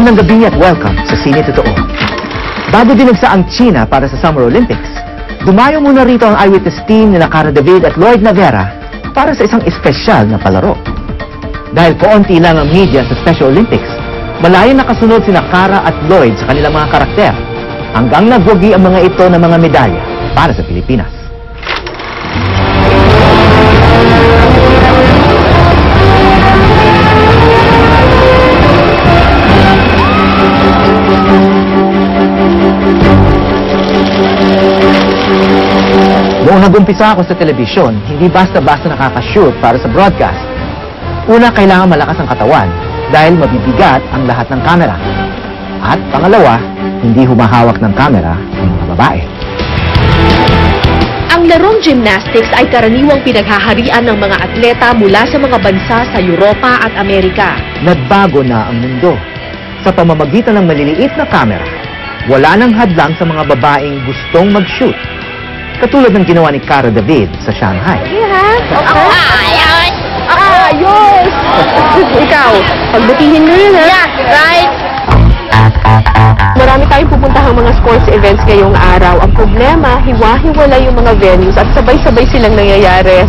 Magandang gabi at welcome sa Sine Totoo. Bago dinagsa ang China para sa Summer Olympics, dumayo muna rito ang eyewitness team nila Cara David at Lloyd Navera para sa isang espesyal na palaro. Dahil kaunti lang ang media sa Special Olympics, malayan nakasunod sina Cara at Lloyd sa kanilang mga karakter, hanggang nagwagi ang mga ito ng mga medalya para sa Pilipinas. Noong nag-umpisa ako sa telebisyon, hindi basta-basta nakakashoot para sa broadcast. Una, kailangan malakas ang katawan dahil mabibigat ang lahat ng kamera. At pangalawa, hindi humahawak ng kamera ang mga babae. Ang larong gymnastics ay karaniwang pinaghaharian ng mga atleta mula sa mga bansa sa Europa at Amerika. Nagbago na ang mundo. Sa pamamagitan ng maliliit na kamera, wala nang hadlang sa mga babaeng gustong mag-shoot. Katulad ng ginawa ni Cara David sa Shanghai. Ayos! Ikaw, pagbutihin mo yun, ha? Yeah, right! Marami tayong pupuntahang mga sports events ngayong araw. Ang problema, hiwa-hiwala yung mga venues at sabay-sabay silang nangyayari.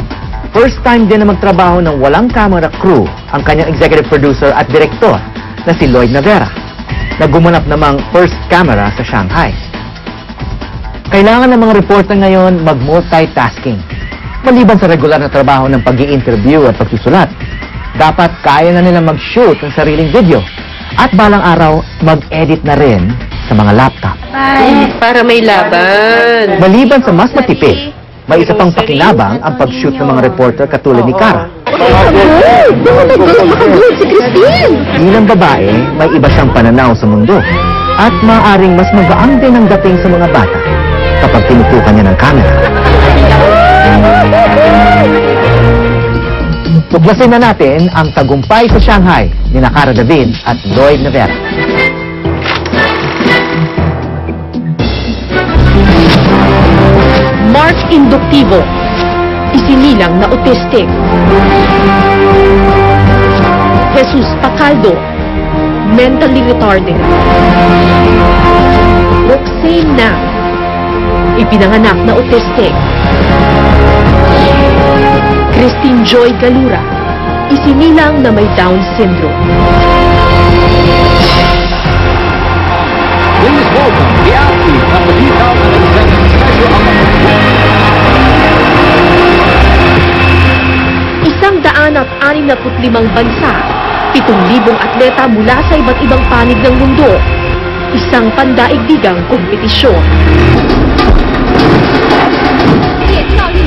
First time din na magtrabaho ng walang camera crew ang kanyang executive producer at director na si Lloyd Navera, na gumanap namang first camera sa Shanghai. Kailangan ng mga reporter ngayon mag-multitasking. Maliban sa regular na trabaho ng pag-i-interview at pagsusulat, dapat kaya na nila mag-shoot ng sariling video at balang araw mag-edit na rin sa mga laptop. Para may laban. Maliban sa mas matipid, may isa pang pakinabang ang pag-shoot ng mga reporter katulad ni Cara. Si Christine! Bilang babae, may iba siyang pananaw sa mundo at maaaring mas magaang din ang dating sa mga bata kapag tinutukan niya ng camera. Tuklasin na natin ang tagumpay sa Shanghai ni Cara David at Lloyd Navera. March Inductivo, isinilang na autistic. Jesus Pacaldo, mentally retarded. Roxane Na, ipinanganak na autistic. Christine Joy Galura, isinilang na may Down syndrome. Please welcome the athlete of the 2007 Special Olympics. 165 bansa, 7,000 atleta mula sa iba't ibang panig ng mundo. Isang pandaigdigang kompetisyon.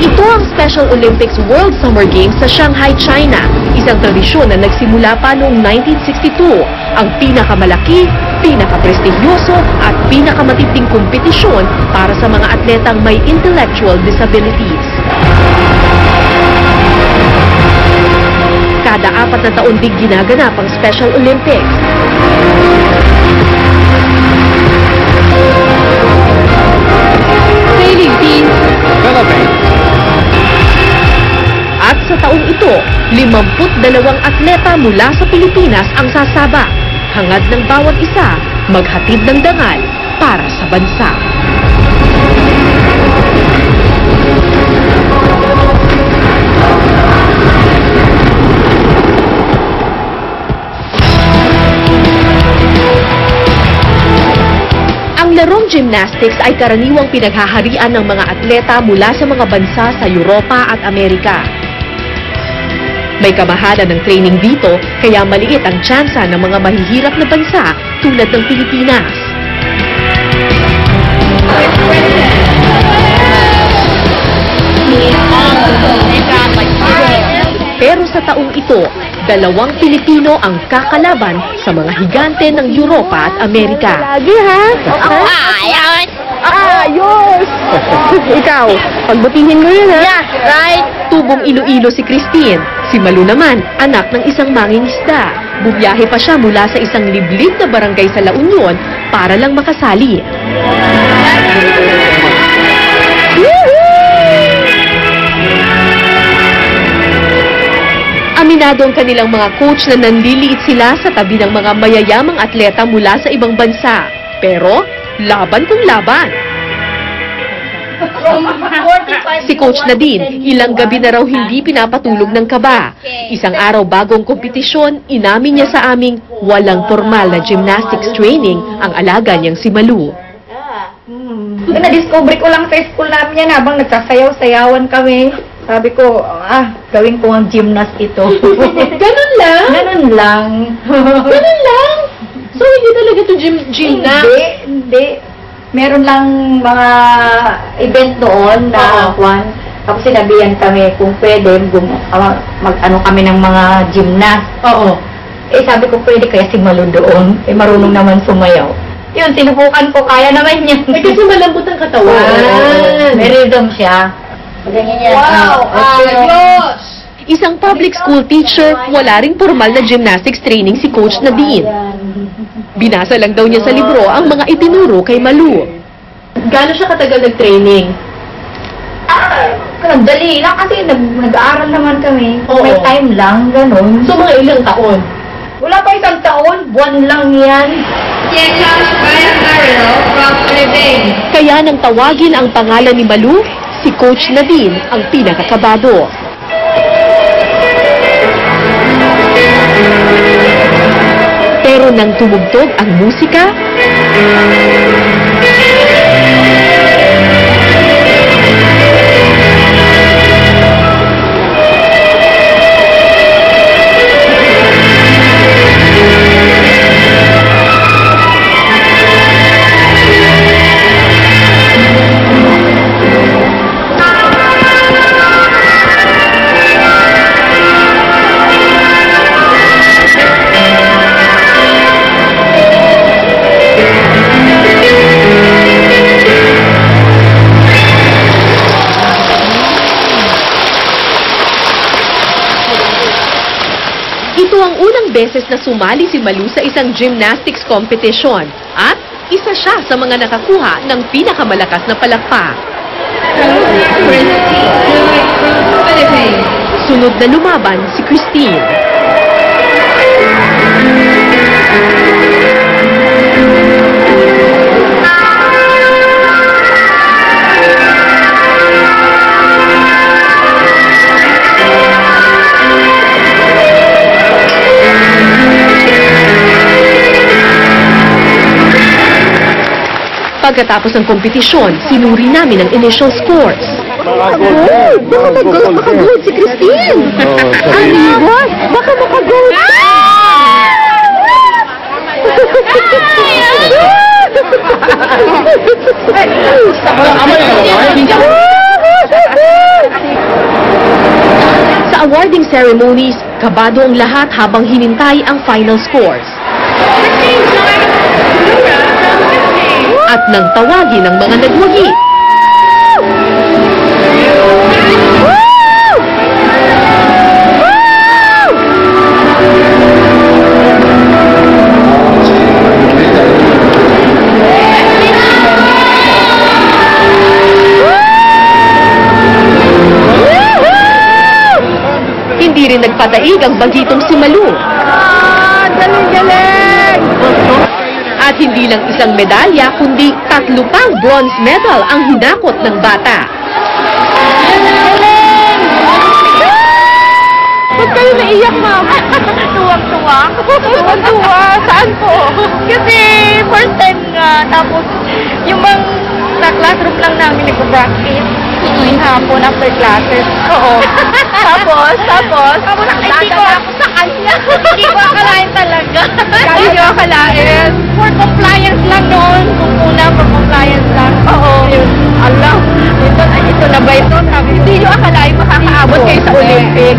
Ito ang Special Olympics World Summer Games sa Shanghai, China. Isang tradisyon na nagsimula pa noong 1962. Ang pinakamalaki, pinakaprestigyoso at pinakamatinding kompetisyon para sa mga atletang may intellectual disabilities. Kada 4 na taon din ginaganap ang Special Olympics. Sailing Team Philippines. At sa taong ito, 52 atleta mula sa Pilipinas ang sasaba. Hangad ng bawat isa, maghatid ng dangal para sa bansa. Ang larong gymnastics ay karaniwang pinaghaharian ng mga atleta mula sa mga bansa sa Europa at Amerika. May kamahalan ng training dito, kaya maliit ang tsansa ng mga mahihirap na bansa tulad ng Pilipinas. Pero sa taong ito, 2 Pilipino ang kakalaban sa mga higante ng Europa at Amerika. Lagi, ha? Ayos! Ayos! Ikaw, pagbutihin mo yun, ha? Yeah, right! Tubong Iloilo si Christine. Si Malu naman, anak ng isang mangingisda. Bumiyahe pa siya mula sa isang liblib na barangay sa La Union para lang makasali. Aminado ang kanilang mga coach na nanliliit sila sa tabi ng mga mayayamang atleta mula sa ibang bansa. Pero, laban kung laban. Si Coach Nadine, ilang gabi na raw hindi pinapatulog ng kaba. Isang araw bago ang kompetisyon, inamin niya sa aming walang formal na gymnastics training ang alaga niyang si Malu. Na-discover ko lang sa school namin yan habang nagsasayaw-sayawan kami. Sabi ko, gawin ko ang gymnast ito. Ganun lang? Ganun lang. Ganun lang? So, hindi talaga ito gymnast? Hindi. Meron lang mga event doon na kwan. Tapos sinabihan kami kung pwede mag-ano kami ng mga gymnast. Oo. Sabi ko pwede kaya si Malu doon. Marunong naman sumayaw. Yun, sinubukan ko, kaya naman niya. Kasi malambot ang katawan. May rhythm siya. Wow! Diyos! Isang public school teacher, wala ring formal na gymnastics training si Coach Nadine. Binasa lang daw niya sa libro ang mga itinuro kay Malu. Gaano siya katagal nag-training? Dali lang kasi nag-aaral naman kami. Oo. May time lang, ganun. So mga ilang taon? Wala pa isang taon, buwan lang yan. Kaya nang tawagin ang pangalan ni Malu, si Coach Nadine ang pinakakabado. Pero nang tumugtog ang musika, ito ang unang beses na sumali si Malu sa isang gymnastics competition at isa siya sa mga nakakuha ng pinakamalakas na palakpak. Sunod na lumaban si Christine. Pagkatapos ng kompetisyon, sinuri namin ang initial scores. Makagold si Christine! Amigos, baka makagold! Sa awarding ceremonies, kabado ang lahat habang hinintay ang final scores. At nang tawagin ang mga nagwagi. Hindi rin nagpataig ang bagitong si Malu. Galing-galing! At hindi lang isang medalya, kundi 3 pang bronze medal ang hinakot ng bata. Ba't kayo naiyak, ma'am? Tuwang-tuwa. Tuwang-tuwa. Saan po? Kasi first time nga. Tapos yung bang sa classroom lang namin nag-practice. Yung hapon after classes. Oo. Tapos, hindi ko sa kanya. Hindi ko akalain talaga. Hindi ko akalain. For compliance lang noon. Kung una, for compliance lang. Oo. Allah, ito na ba ito? Sabi, hindi nyo akalain makakaabot kayo sa Olympic.